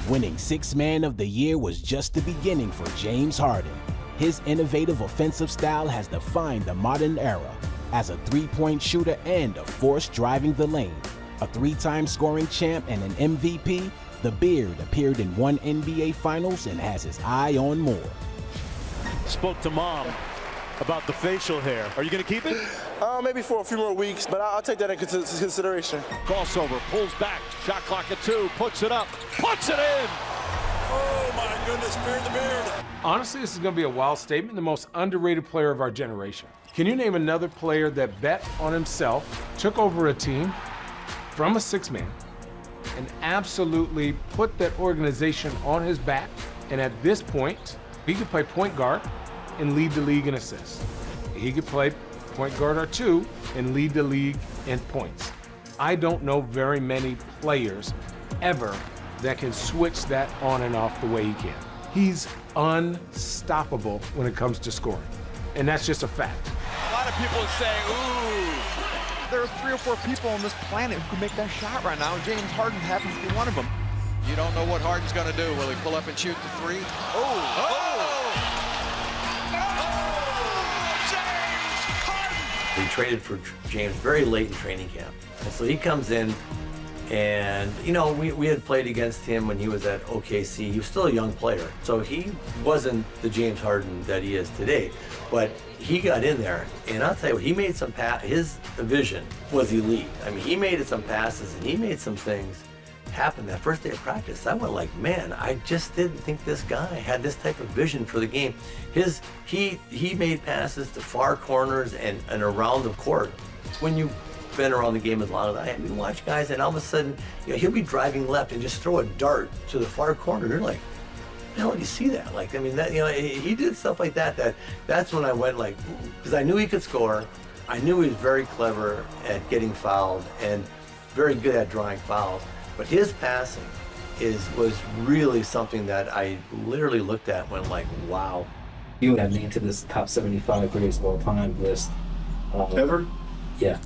Winning Sixth Man of the Year was just the beginning for James Harden. His innovative offensive style has defined the modern era. As a three-point shooter and a force driving the lane, a three-time scoring champ and an MVP, the Beard appeared in one NBA Finals and has his eye on more. Spoke to Mom about the facial hair. Are you going to keep it? Maybe for a few more weeks, but I'll take that into consideration. Crossover, pulls back, shot clock at 2, puts it up, puts it in! Oh my goodness, Beard the Beard. Honestly, this is going to be a wild statement. The most underrated player of our generation. Can you name another player that bet on himself, took over a team from a six-man, and absolutely put that organization on his back, and at this point, he could play point guard and lead the league in assists. He could play point guard or two and lead the league in points. I don't know very many players ever that can switch that on and off the way he can. He's unstoppable when it comes to scoring, and that's just a fact. A lot of people are saying, ooh. There are 3 or 4 people on this planet who can make that shot right now, and James Harden happens to be one of them. You don't know what Harden's going to do. Will he pull up and shoot the 3? We traded for James very late in training camp. And so he comes in, and you know, we had played against him when he was at OKC. He was still a young player, so he wasn't the James Harden that he is today. But he got in there, and I'll tell you what, he made some his vision was elite. I mean, he made some passes, and he made some things happen that first day of practice. I went like, man, I just didn't think this guy had this type of vision for the game. He made passes to far corners and around the court. When you've been around the game as long as I have, you watch guys, and all of a sudden, you know, he'll be driving left and just throw a dart to the far corner. You're like, how did you see that? Like, I mean, that, you know, he did stuff like that. That's when I went like, because I knew he could score. I knew he was very clever at getting fouled and very good at drawing fouls. But his passing was really something that I literally looked at and went like, wow. You would have me into this top 75 greatest of all time list. Ever? Yeah.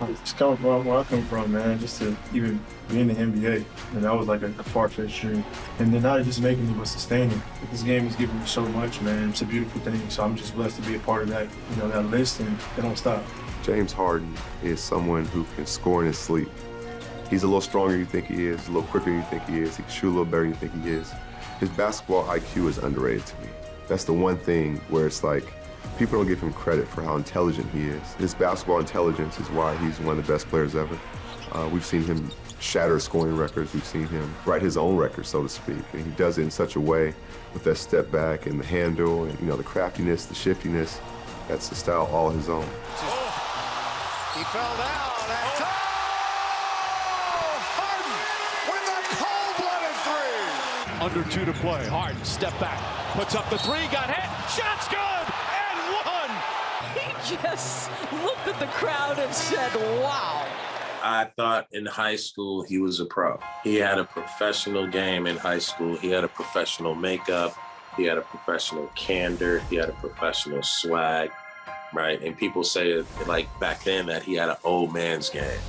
It's coming from where I come from, man, just to even be in the NBA. And that was like a far-fetched dream. And then not just making it, but sustaining. This game has given me so much, man. It's a beautiful thing. So I'm just blessed to be a part of that, you know, that list, and they don't stop. James Harden is someone who can score in his sleep. He's a little stronger than you think he is, a little quicker than you think he is. He can shoot a little better than you think he is. His basketball IQ is underrated to me. That's the one thing where it's like, people don't give him credit for how intelligent he is. His basketball intelligence is why he's one of the best players ever. We've seen him shatter scoring records. We've seen him write his own record, so to speak. And he does it in such a way with that step back and the handle and, you know, the craftiness, the shiftiness. That's the style all his own. He fell down. Under 2 to play. Harden, step back, puts up the 3, got hit, shot's good, and 1! He just looked at the crowd and said, wow. I thought in high school he was a pro. He had a professional game in high school. He had a professional makeup. He had a professional candor. He had a professional swag, right? And people say, like back then, that he had an old man's game,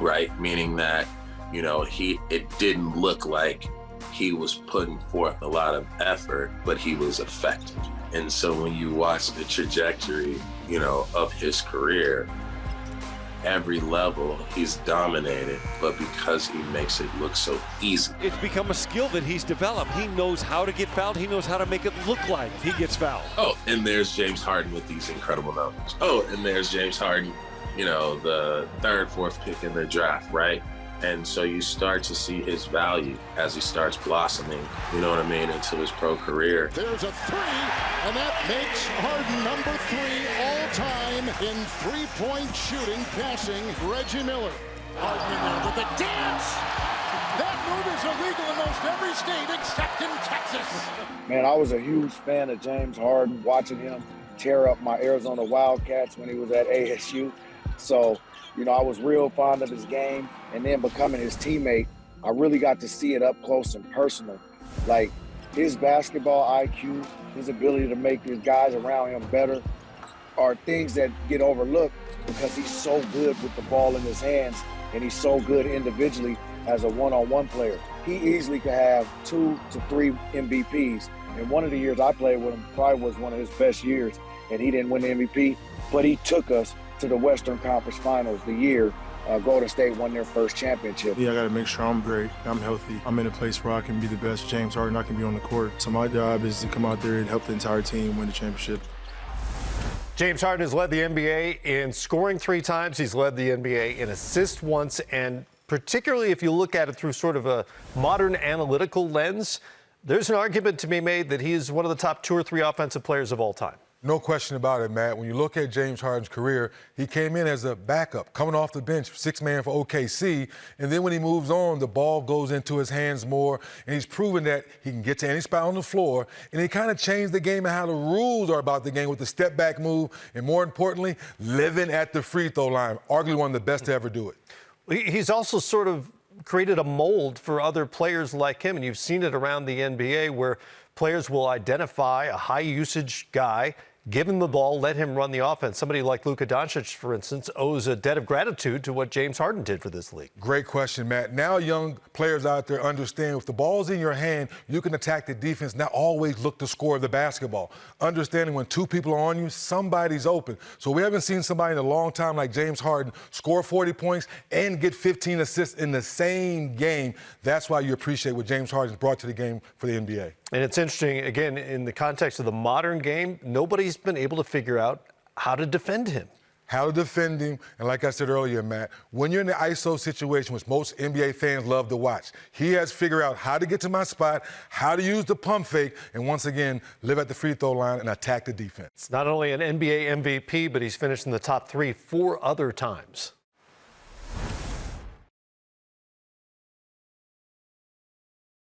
right? Meaning that, you know, it didn't look like he was putting forth a lot of effort, but he was effective. And so when you watch the trajectory, you know, of his career, every level he's dominated, but because he makes it look so easy. It's become a skill that he's developed. He knows how to get fouled. He knows how to make it look like he gets fouled. Oh, and there's James Harden with these incredible numbers. Oh, and there's James Harden, you know, the 3rd, 4th pick in the draft, right? And so you start to see his value as he starts blossoming, you know what I mean, into his pro career. There's a 3, and that makes Harden number 3 all-time in three-point shooting, passing Reggie Miller. Harden in there with the dance! That move is illegal in most every state except in Texas. Man, I was a huge fan of James Harden, watching him tear up my Arizona Wildcats when he was at ASU. So, you know, I was real fond of his game, and then becoming his teammate, I really got to see it up close and personal. Like, his basketball IQ, his ability to make his guys around him better are things that get overlooked because he's so good with the ball in his hands, and he's so good individually as a one-on-one player. he easily could have 2 to 3 MVPs. And one of the years I played with him probably was one of his best years, and he didn't win the MVP, but he took us to the Western Conference Finals the year Golden State won their first championship. Yeah, I got to make sure I'm great, I'm healthy. I'm in a place where I can be the best James Harden I can be on the court. So my job is to come out there and help the entire team win the championship. James Harden has led the NBA in scoring 3 times. He's led the NBA in assists once. And particularly if you look at it through sort of a modern analytical lens, there's an argument to be made that he is one of the top 2 or 3 offensive players of all time. No question about it, Matt. When you look at James Harden's career, he came in as a backup, coming off the bench, 6-man for OKC. And then when he moves on, the ball goes into his hands more. And he's proven that he can get to any spot on the floor. And he kind of changed the game and how the rules are about the game with the step-back move. And more importantly, living at the free throw line. Arguably one of the best to ever do it. He's also sort of created a mold for other players like him. And you've seen it around the NBA where players will identify a high-usage guy, give him the ball, let him run the offense. Somebody like Luka Doncic, for instance, owes a debt of gratitude to what James Harden did for this league. Great question, Matt. Now young players out there understand if the ball's in your hand, you can attack the defense, not always look to score the basketball. Understanding when 2 people are on you, somebody's open. So we haven't seen somebody in a long time like James Harden score 40 points and get 15 assists in the same game. That's why you appreciate what James Harden's brought to the game for the NBA. And it's interesting, again, in the context of the modern game, nobody's been able to figure out how to defend him. How to defend him, and like I said earlier, Matt, when you're in the ISO situation, which most NBA fans love to watch, he has figured out how to get to my spot, how to use the pump fake, and once again, live at the free throw line and attack the defense. Not only an NBA MVP, but he's finished in the top 3 4 other times.